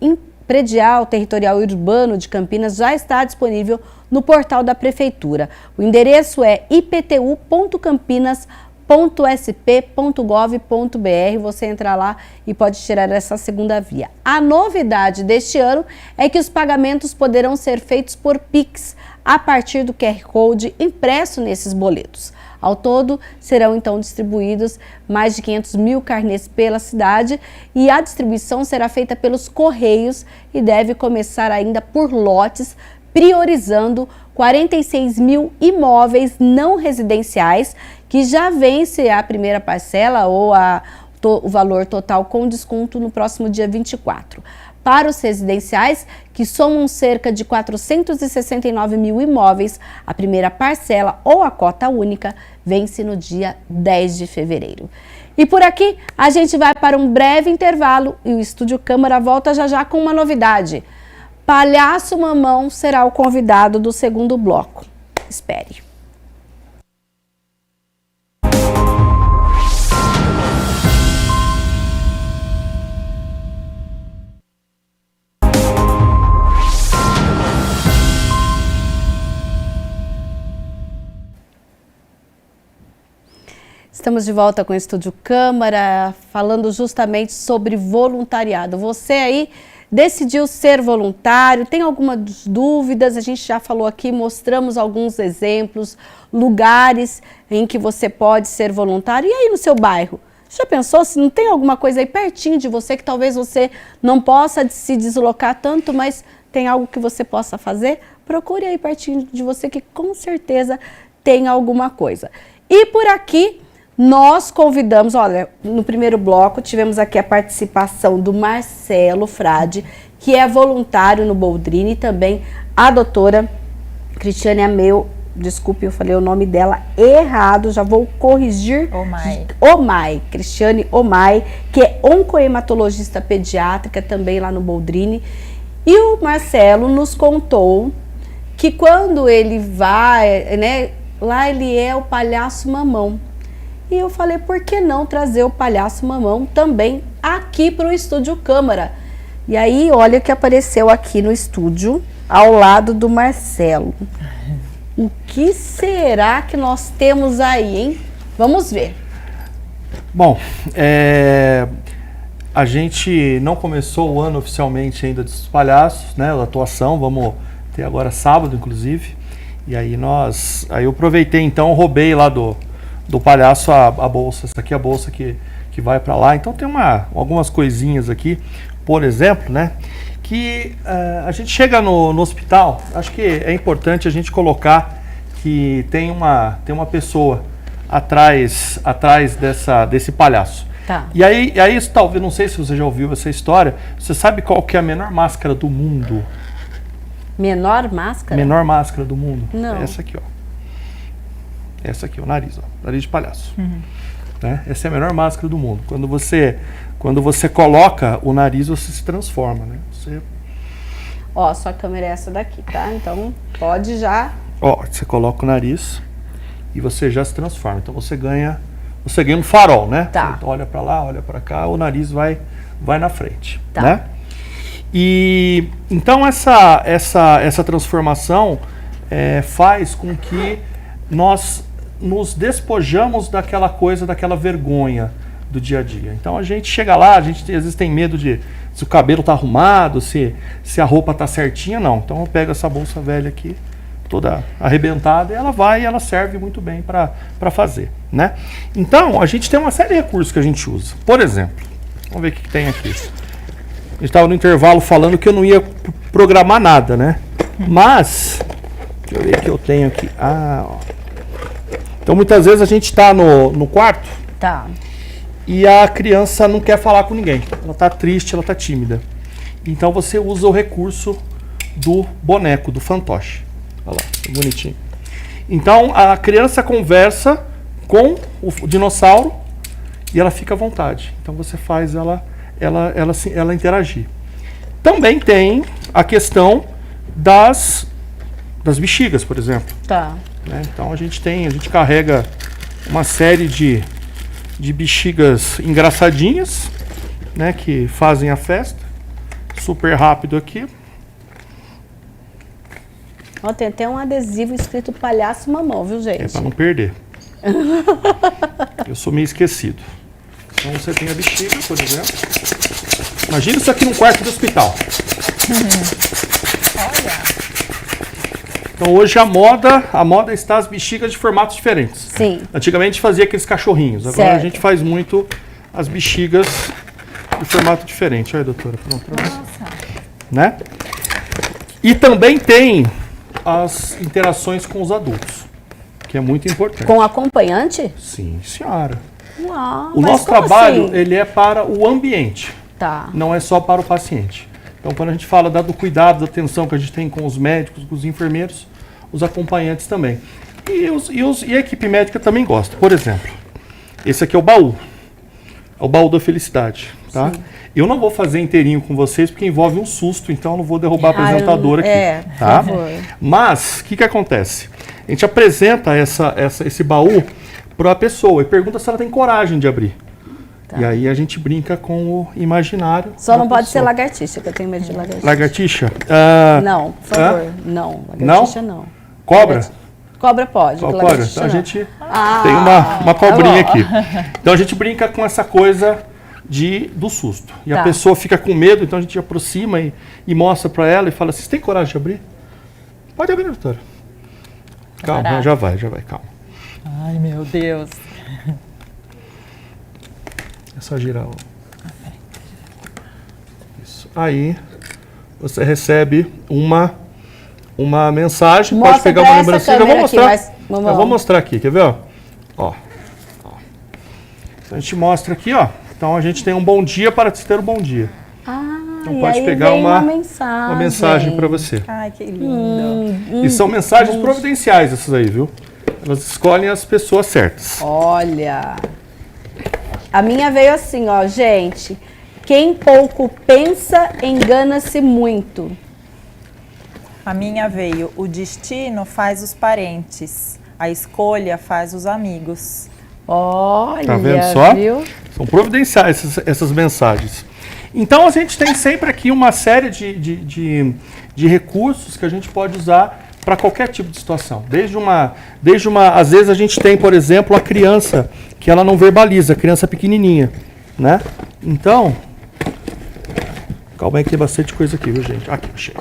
A: Predial Territorial e Urbano de Campinas já está disponível no portal da Prefeitura. O endereço é iptu.campinas.sp.gov.br. Você entra lá e pode tirar essa segunda via. A novidade deste ano é que os pagamentos poderão ser feitos por Pix a partir do QR Code impresso nesses boletos. Ao todo, serão então distribuídos mais de 500 mil carnês pela cidade e a distribuição será feita pelos Correios e deve começar ainda por lotes, priorizando 46 mil imóveis não residenciais que já vence a primeira parcela ou o valor total com desconto no próximo dia 24. Para os residenciais, que somam cerca de 469 mil imóveis, a primeira parcela ou a cota única vence no dia 10 de fevereiro. E por aqui, a gente vai para um breve intervalo e o Estúdio Câmara volta já já com uma novidade. Palhaço Mamão será o convidado do segundo bloco. Espere. Estamos de volta com o Estúdio Câmara, falando justamente sobre voluntariado. Você aí decidiu ser voluntário, tem algumas dúvidas? A gente já falou aqui, mostramos alguns exemplos, lugares em que você pode ser voluntário. E aí no seu bairro? Já pensou se não tem alguma coisa aí pertinho de você que talvez você não possa se deslocar tanto, mas tem algo que você possa fazer? Procure aí pertinho de você que com certeza tem alguma coisa. E por aqui nós convidamos, olha, no primeiro bloco tivemos aqui a participação do Marcelo Frade, que é voluntário no Boldrini, e também a doutora Cristiane Ameu, desculpe, eu falei o nome dela errado, já vou corrigir. Omai, Cristiane Omai, que é oncohematologista pediátrica também lá no Boldrini. E o Marcelo nos contou que quando ele vai, né, lá ele é o palhaço mamão. E eu falei, por que não trazer o palhaço mamão também aqui para o Estúdio Câmara? E aí, olha o que apareceu aqui no estúdio, ao lado do Marcelo. O que será que nós temos aí, hein? Vamos ver.
C: Bom, a gente não começou o ano oficialmente ainda dos palhaços, né, da atuação, vamos ter agora sábado, inclusive. E aí eu aproveitei então, roubei lá do palhaço a bolsa. Essa aqui é a bolsa que vai para lá. Então tem algumas coisinhas aqui, por exemplo, né, que a gente chega no hospital, acho que é importante a gente colocar que tem uma pessoa atrás desse palhaço.
A: Tá.
C: E aí talvez, não sei se você já ouviu essa história, você sabe qual que é a menor máscara do mundo?
A: Menor máscara?
C: Menor máscara do mundo?
A: Não.
C: Essa aqui, ó. Essa aqui, o nariz, ó. Nariz de palhaço. Né? Essa é a menor máscara do mundo. Quando você coloca o nariz, você se transforma, né?
A: Ó, sua câmera é essa daqui, tá? Então, pode já...
C: Ó, você coloca o nariz e você já se transforma. Então, você ganha um farol, né?
A: Tá.
C: Você olha pra lá, olha pra cá, o nariz vai na frente,
A: tá,
C: né? E então essa transformação faz com que nós nos despojamos daquela coisa, daquela vergonha do dia a dia. Então a gente chega lá, a gente às vezes tem medo de se o cabelo tá arrumado, se a roupa tá certinha, não. Então eu pego essa bolsa velha aqui, toda arrebentada, e ela serve muito bem para fazer, né? Então a gente tem uma série de recursos que a gente usa. Por exemplo, vamos ver o que tem aqui. A gente estava no intervalo falando que eu não ia programar nada, né? Mas, deixa eu ver o que eu tenho aqui. Ó. Então, muitas vezes a gente está no quarto,
A: tá,
C: e a criança não quer falar com ninguém. Ela está triste, ela está tímida. Então, você usa o recurso do boneco, do fantoche. Olha lá, que bonitinho. Então, a criança conversa com o dinossauro e ela fica à vontade. Então, você faz ela interagir. Também tem a questão das bexigas, por exemplo.
A: tá.
C: Né? Então a gente carrega uma série de bexigas engraçadinhas, né, que fazem a festa. Super rápido aqui.
A: Ó, tem até um adesivo escrito palhaço mamão, viu, gente?
C: É para não perder. Eu sou meio esquecido. Então você tem a bexiga, por exemplo. Imagina isso aqui num quarto de hospital.
A: Olha.
C: Então hoje a moda está as bexigas de formatos diferentes.
A: Sim.
C: Antigamente fazia aqueles cachorrinhos, agora
A: certo,
C: a gente faz muito as bexigas de formato diferente. Olha, doutora, pronto pra você. Né? E também tem as interações com os adultos, que é muito importante.
A: Com acompanhante?
C: Sim, senhora.
A: Uau,
C: O
A: mas
C: nosso
A: como
C: trabalho,
A: assim?
C: ele é para o ambiente,
A: Tá.
C: não é só para o paciente. Então, quando a gente fala do cuidado, da atenção que a gente tem com os médicos, com os enfermeiros, os acompanhantes também. E a equipe médica também gosta. Por exemplo, esse aqui é o baú. É o baú da felicidade, tá? Sim. Eu não vou fazer inteirinho com vocês, porque envolve um susto, então eu não vou derrubar a apresentadora aqui, tá?
A: Por favor.
C: Mas, o que acontece? A gente apresenta esse baú para a pessoa e pergunta se ela tem coragem de abrir. Tá. E aí a gente brinca com o imaginário.
A: Só não pode ser lagartixa, que eu tenho medo de lagartixa.
C: Lagartixa?
A: Não, por favor. Não, lagartixa não.
C: Cobra?
A: Cobra pode.
C: Pode. Então a gente tem uma
A: tá
C: cobrinha aqui. Então a gente brinca com essa coisa do susto. E a pessoa fica com medo, então a gente aproxima e mostra para ela e fala assim, você tem coragem de abrir? Pode abrir, doutora. Calma, já vai, calma.
B: Ai, meu Deus.
C: É só girar. Isso. Aí você recebe uma mensagem,
A: Mostra
C: pode pegar uma lembrancinha. Eu vou mostrar.
A: Aqui,
C: eu vou mostrar aqui, quer ver? Ó. A gente mostra aqui, ó. Então a gente tem um bom dia para te ter um bom dia. Então pode pegar uma mensagem para você.
B: Ai, que lindo.
C: E são mensagens providenciais essas aí, viu? Elas escolhem as pessoas certas.
A: Olha, a minha veio assim, ó, gente. Quem pouco pensa, engana-se muito.
B: A minha veio, o destino faz os parentes, a escolha faz os amigos.
A: Olha,
C: tá vendo só?
A: Viu?
C: São providenciais essas mensagens. Então a gente tem sempre aqui uma série de recursos que a gente pode usar para qualquer tipo de situação. Às vezes a gente tem, por exemplo, a criança que ela não verbaliza, a criança pequenininha, né? Então, calma aí que tem bastante coisa aqui, viu, gente? Aqui, achei.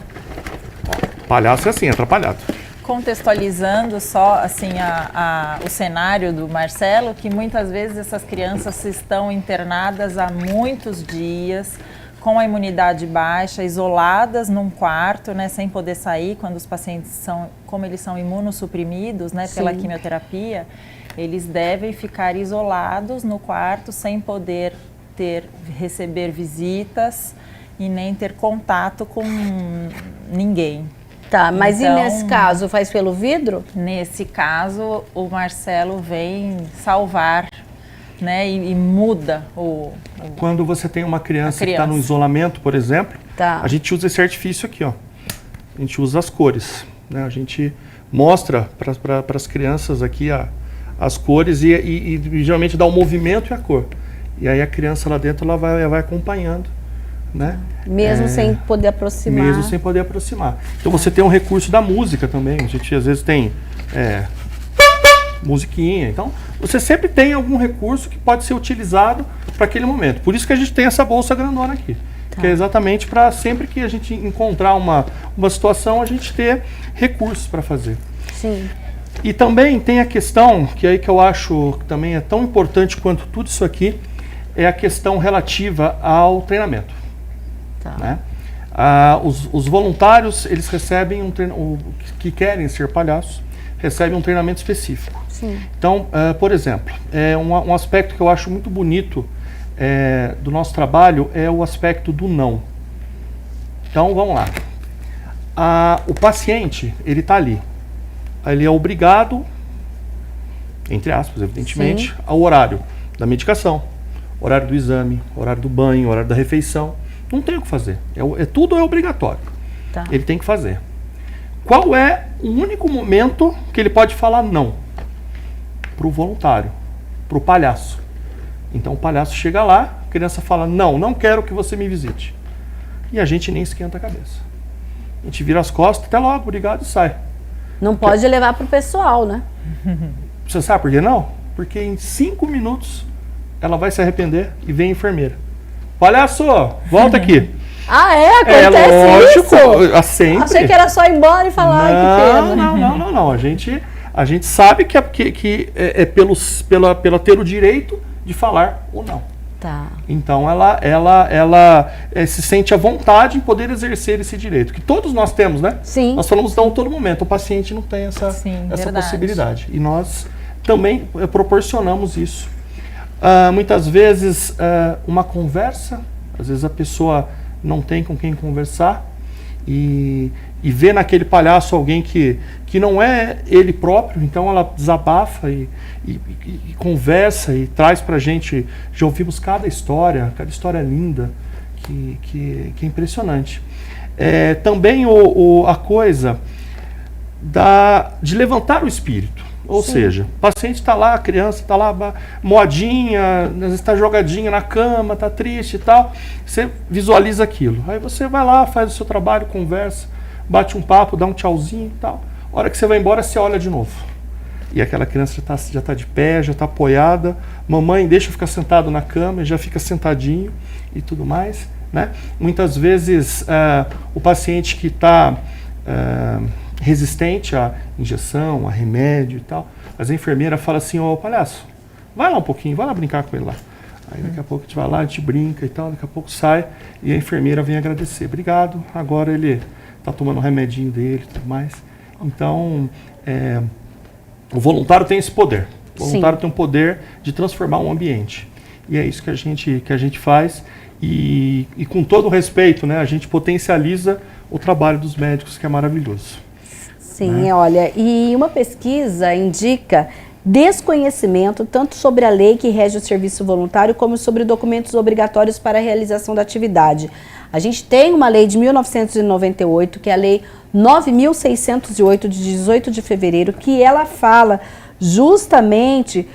C: Palhaço é assim, atrapalhado.
B: Contextualizando só assim o cenário do Marcelo, que muitas vezes essas crianças estão internadas há muitos dias, com a imunidade baixa, isoladas num quarto, né, sem poder sair, quando os pacientes como eles são imunossuprimidos, né, pela quimioterapia, eles devem ficar isolados no quarto, sem poder receber visitas e nem ter contato com ninguém.
A: Tá, mas
B: então,
A: e nesse caso, faz pelo vidro?
B: Nesse caso, o Marcelo vem salvar, né, e muda
C: Quando você tem uma criança que está no isolamento, por exemplo, a gente usa esse artifício aqui, ó. A gente usa as cores, né? A gente mostra para as crianças aqui as cores e geralmente dá o movimento e a cor. E aí a criança lá dentro ela vai acompanhando, né?
A: Mesmo sem poder aproximar.
C: Mesmo sem poder aproximar. Então você tem um recurso da música também. A gente às vezes tem musiquinha. Então você sempre tem algum recurso que pode ser utilizado para aquele momento. Por isso que a gente tem essa bolsa grandona aqui. Que é exatamente para sempre que a gente encontrar uma situação, a gente ter recursos para fazer.
A: Sim.
C: E também tem a questão, que eu acho que também é tão importante quanto tudo isso aqui, é a questão relativa ao treinamento. Né? Os voluntários, eles recebem que querem ser palhaços, recebem um treinamento específico.
A: Sim.
C: Então, por exemplo, um aspecto que eu acho muito bonito do nosso trabalho é o aspecto do não. Então, vamos lá. O paciente, ele está ali. Ele é obrigado, entre aspas, evidentemente, ao horário da medicação, horário do exame, horário do banho, horário da refeição. Não tem o que fazer. Tudo é obrigatório. Tá. Ele tem que fazer. Qual é o único momento que ele pode falar não? Para o voluntário, para o palhaço. Então o palhaço chega lá, a criança fala, não quero que você me visite. E a gente nem esquenta a cabeça. A gente vira as costas, até logo, obrigado, e sai.
A: Não pode levar para o pessoal, né?
C: Você sabe por que não? Porque em 5 minutos ela vai se arrepender e vem a enfermeira. Palhaço, volta aqui.
A: Acontece
C: lógico,
A: sempre. Achei que era só ir embora e falar que pena.
C: Não. A gente sabe que é pela ter o direito de falar ou não.
A: Tá.
C: Então ela se sente à vontade em poder exercer esse direito, que todos nós temos, né?
A: Sim.
C: Nós falamos não todo momento, o paciente não tem essa possibilidade. E nós também proporcionamos isso. Muitas vezes uma conversa, às vezes a pessoa não tem com quem conversar e vê naquele palhaço alguém que não é ele próprio, então ela desabafa e conversa e traz pra gente. Já ouvimos cada história linda que é impressionante. Também a coisa de levantar o espírito. Ou seja, o paciente está lá, a criança está lá moadinha, às vezes está jogadinha na cama, está triste e tal. Você visualiza aquilo. Aí você vai lá, faz o seu trabalho, conversa, bate um papo, dá um tchauzinho e tal. A hora que você vai embora, você olha de novo. e aquela criança já tá de pé, já está apoiada, mamãe deixa eu ficar sentado na cama, já fica sentadinho e tudo mais, né? Muitas vezes o paciente que está resistente à injeção, a remédio e tal, mas a enfermeira fala assim, ô palhaço, vai lá um pouquinho, vai lá brincar com ele lá. Aí daqui a pouco a gente vai lá, a gente brinca e tal, daqui a pouco sai e a enfermeira vem agradecer. Obrigado, agora ele está tomando o remedinho dele e tudo mais. Então, o voluntário tem esse poder. O voluntário tem um poder de transformar um ambiente. E é isso que a gente faz. E com todo o respeito, né, a gente potencializa o trabalho dos médicos, que é maravilhoso.
A: Sim, né? Olha, e uma pesquisa indica desconhecimento tanto sobre a lei que rege o serviço voluntário, como sobre documentos obrigatórios para a realização da atividade. A gente tem uma lei de 1998, que é a Lei 9.608, de 18 de fevereiro, que ela fala justamente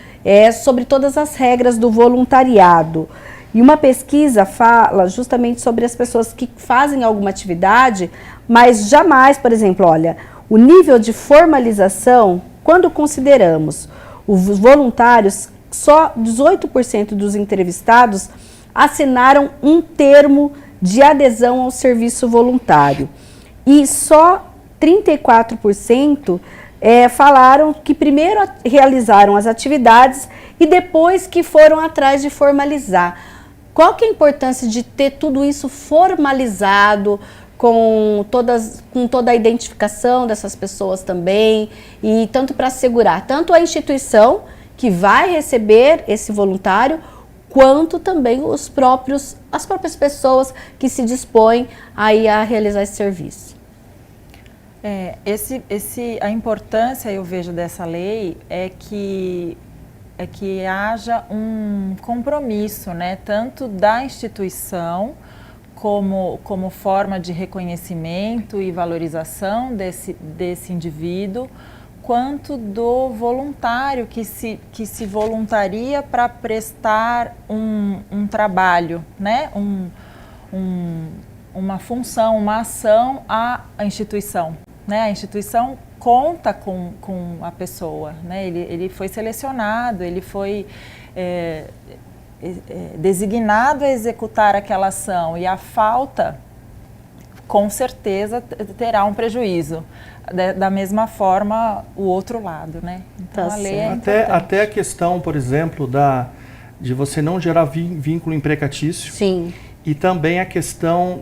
A: sobre todas as regras do voluntariado. E uma pesquisa fala justamente sobre as pessoas que fazem alguma atividade, mas jamais, por exemplo, olha, o nível de formalização, quando consideramos os voluntários, só 18% dos entrevistados assinaram um termo de adesão ao serviço voluntário. E só 34% falaram que primeiro realizaram as atividades e depois que foram atrás de formalizar. Qual que é a importância de ter tudo isso formalizado, com toda a identificação dessas pessoas também, e tanto para assegurar tanto a instituição que vai receber esse voluntário, quanto também as próprias pessoas que se dispõem aí a realizar esse serviço?
B: A importância, eu vejo, dessa lei é que haja um compromisso, né, tanto da instituição como forma de reconhecimento e valorização desse indivíduo, quanto do voluntário que se voluntaria para prestar um trabalho, né? Uma função, uma ação à instituição. Né? A instituição conta com a pessoa, né? Ele foi selecionado, ele foi designado a executar aquela ação, e a falta, com certeza, terá um prejuízo. Da mesma forma, o outro lado, né? Então, a lei é importante.
C: Até a questão, por exemplo, de você não gerar vínculo empregatício.
A: Sim.
C: E também a questão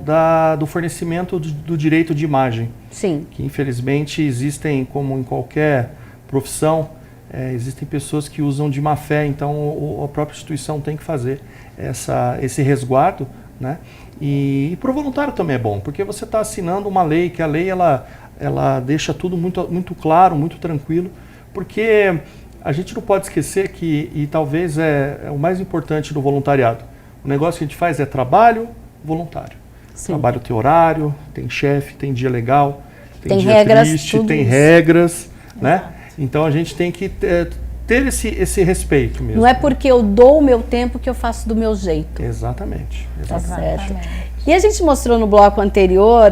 C: do fornecimento do direito de imagem.
A: Sim. Que
C: infelizmente existem, como em qualquer profissão, existem pessoas que usam de má fé, então a própria instituição tem que fazer esse resguardo, né? E para o voluntário também é bom, porque você está assinando uma lei, que a lei ela deixa tudo muito, muito claro, muito tranquilo, porque a gente não pode esquecer que, e talvez é o mais importante do voluntariado, o negócio que a gente faz é trabalho voluntário. Sim. Trabalho tem horário, tem chefe, tem dia legal, tem dia
A: regras,
C: triste, tem regras, né? Então a gente tem que ter esse respeito mesmo.
A: Não é porque eu dou o meu tempo que eu faço do meu jeito.
C: Exatamente.
A: Tá certo. E a gente mostrou no bloco anterior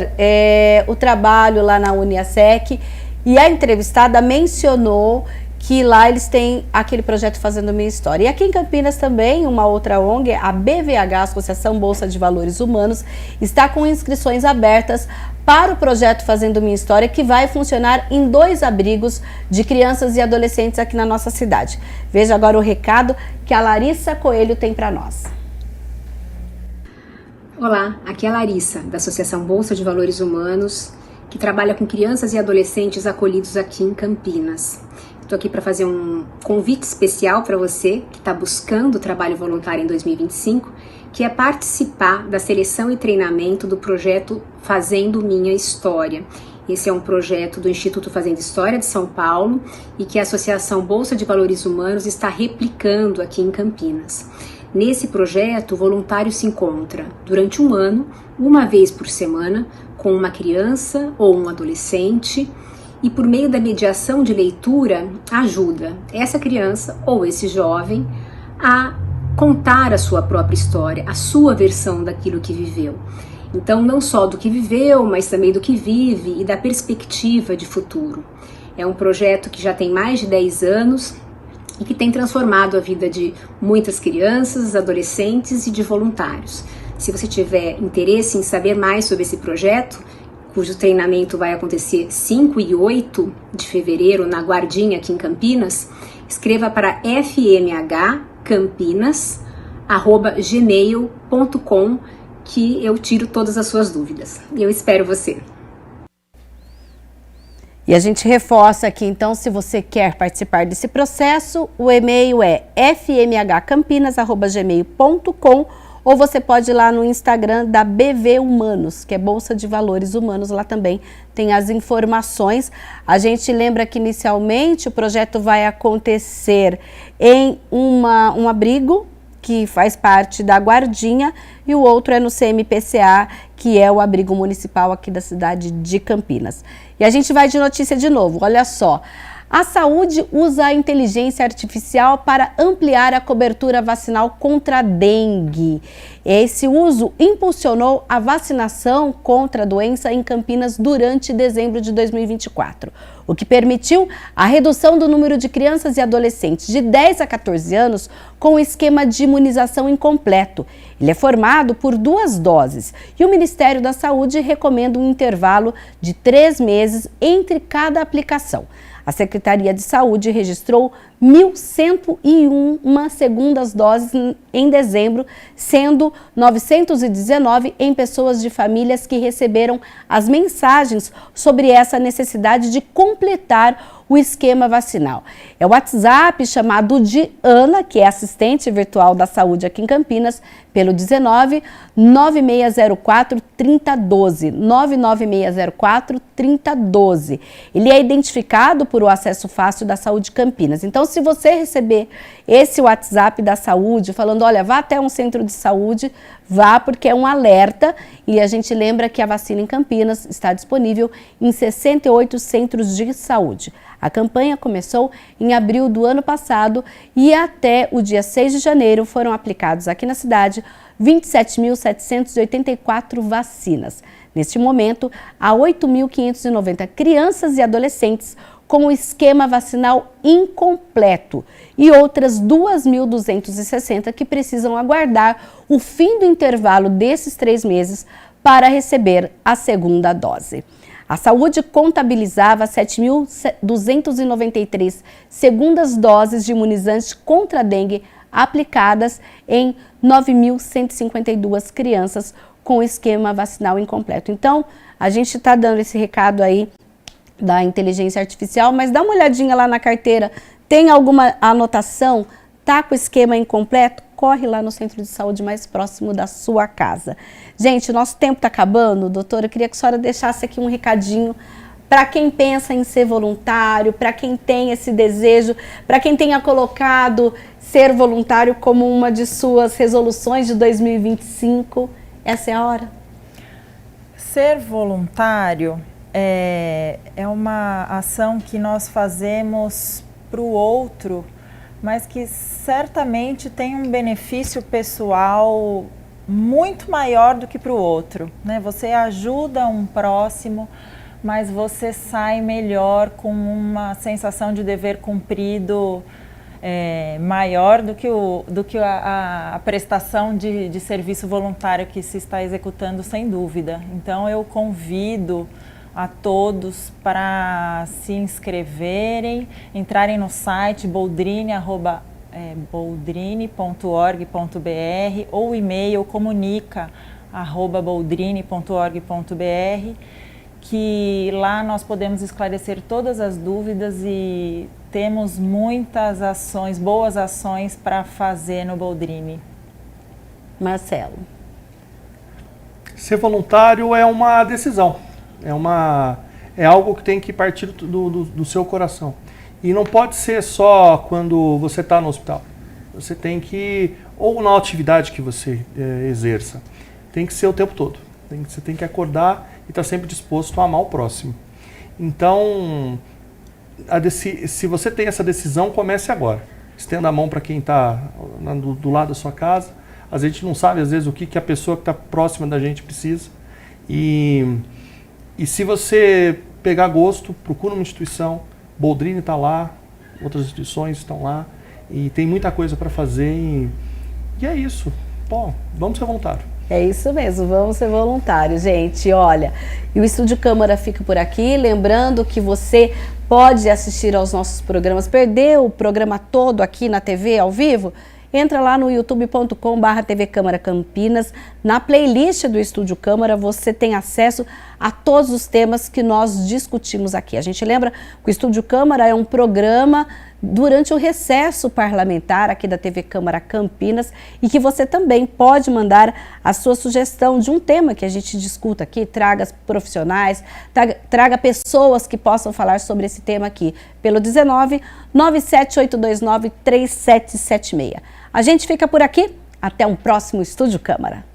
A: o trabalho lá na Uniasec, e a entrevistada mencionou que lá eles têm aquele projeto Fazendo Minha História. E aqui em Campinas também, uma outra ONG, a BVH, Associação Bolsa de Valores Humanos, está com inscrições abertas para o projeto Fazendo Minha História, que vai funcionar em 2 abrigos de crianças e adolescentes aqui na nossa cidade. Veja agora o recado que a Larissa Coelho tem para nós.
F: Olá, aqui é a Larissa, da Associação Bolsa de Valores Humanos, que trabalha com crianças e adolescentes acolhidos aqui em Campinas. Estou aqui para fazer um convite especial para você que está buscando trabalho voluntário em 2025, que é participar da seleção e treinamento do projeto Fazendo Minha História. Esse é um projeto do Instituto Fazendo História de São Paulo e que a Associação Bolsa de Valores Humanos está replicando aqui em Campinas. Nesse projeto, o voluntário se encontra durante um ano, uma vez por semana, com uma criança ou um adolescente, e por meio da mediação de leitura, ajuda essa criança ou esse jovem a contar a sua própria história, a sua versão daquilo que viveu. Então, não só do que viveu, mas também do que vive e da perspectiva de futuro. É um projeto que já tem mais de 10 anos e que tem transformado a vida de muitas crianças, adolescentes e de voluntários. Se você tiver interesse em saber mais sobre esse projeto, cujo treinamento vai acontecer 5 e 8 de fevereiro na Guardinha, aqui em Campinas, escreva para fmhcampinas@gmail.com que eu tiro todas as suas dúvidas. E eu espero você.
A: E a gente reforça aqui, então, se você quer participar desse processo, o e-mail é fmhcampinas@gmail.com ou você pode ir lá no Instagram da BV Humanos, que é Bolsa de Valores Humanos, lá também tem as informações. A gente lembra que inicialmente o projeto vai acontecer em um abrigo que faz parte da Guardinha e o outro é no CMPCA, que é o abrigo municipal aqui da cidade de Campinas. E a gente vai de notícia de novo, olha só. A saúde usa a inteligência artificial para ampliar a cobertura vacinal contra a dengue. Esse uso impulsionou a vacinação contra a doença em Campinas durante dezembro de 2024, o que permitiu a redução do número de crianças e adolescentes de 10 a 14 anos com o esquema de imunização incompleto. Ele é formado por 2 doses e o Ministério da Saúde recomenda um intervalo de 3 meses entre cada aplicação. A Secretaria de Saúde registrou 1.101 segundas doses em dezembro, sendo 919 em pessoas de famílias que receberam as mensagens sobre essa necessidade de completar o esquema vacinal. É o WhatsApp chamado de Ana, que é assistente virtual da saúde aqui em Campinas, pelo 19 9604 3012, 99604 3012. Ele é identificado por o acesso fácil da Saúde Campinas. Então, se você receber esse WhatsApp da saúde falando, olha, vá até um centro de saúde, vá, porque é um alerta, e a gente lembra que a vacina em Campinas está disponível em 68 centros de saúde. A campanha começou em abril do ano passado e até o dia 6 de janeiro foram aplicados aqui na cidade 27.784 vacinas. Neste momento, há 8.590 crianças e adolescentes com o esquema vacinal incompleto e outras 2.260 que precisam aguardar o fim do intervalo desses 3 meses para receber a segunda dose. A saúde contabilizava 7.293 segundas doses de imunizante contra a dengue aplicadas em 9.152 crianças com esquema vacinal incompleto. Então, a gente está dando esse recado aí da inteligência artificial, mas dá uma olhadinha lá na carteira, tem alguma anotação? Tá com o esquema incompleto? Corre lá no centro de saúde mais próximo da sua casa. Gente, o nosso tempo está acabando, doutora, eu queria que a senhora deixasse aqui um recadinho para quem pensa em ser voluntário, para quem tem esse desejo, para quem tenha colocado ser voluntário como uma de suas resoluções de 2025. Essa é a hora?
B: Ser voluntário é uma ação que nós fazemos para o outro, mas que certamente tem um benefício pessoal muito maior do que para o outro, né? Você ajuda um próximo, mas você sai melhor com uma sensação de dever cumprido maior do que a prestação de serviço voluntário que se está executando, sem dúvida. Então eu convido a todos para se inscreverem, entrarem no site boldrini.org.br ou o e-mail comunica@boldrini.org.br, que lá nós podemos esclarecer todas as dúvidas e temos muitas ações, boas ações para fazer no Boldrini.
A: Marcelo.
C: Ser voluntário é uma decisão. É algo que tem que partir do seu coração. E não pode ser só quando você está no hospital. Você tem que, ou na atividade que você exerça, tem que ser o tempo todo. Você tem que acordar e estar sempre disposto a amar o próximo. Então, se você tem essa decisão, comece agora. Estenda a mão para quem está do lado da sua casa. A gente não sabe, às vezes, o que a pessoa que está próxima da gente precisa. E se você pegar gosto, procura uma instituição, Boldrini está lá, outras instituições estão lá, e tem muita coisa para fazer, e é isso. Bom, vamos ser voluntários.
A: É isso mesmo, vamos ser voluntários, gente. Olha, e o Estúdio Câmara fica por aqui. Lembrando que você pode assistir aos nossos programas, perder o programa todo aqui na TV ao vivo? Entra lá no youtube.com/TV Câmara Campinas. Na playlist do Estúdio Câmara você tem acesso a todos os temas que nós discutimos aqui. A gente lembra que o Estúdio Câmara é um programa durante o recesso parlamentar aqui da TV Câmara Campinas e que você também pode mandar a sua sugestão de um tema que a gente discuta aqui, traga profissionais, traga pessoas que possam falar sobre esse tema aqui, pelo 19 97829 3776. A gente fica por aqui, até um próximo Estúdio Câmara.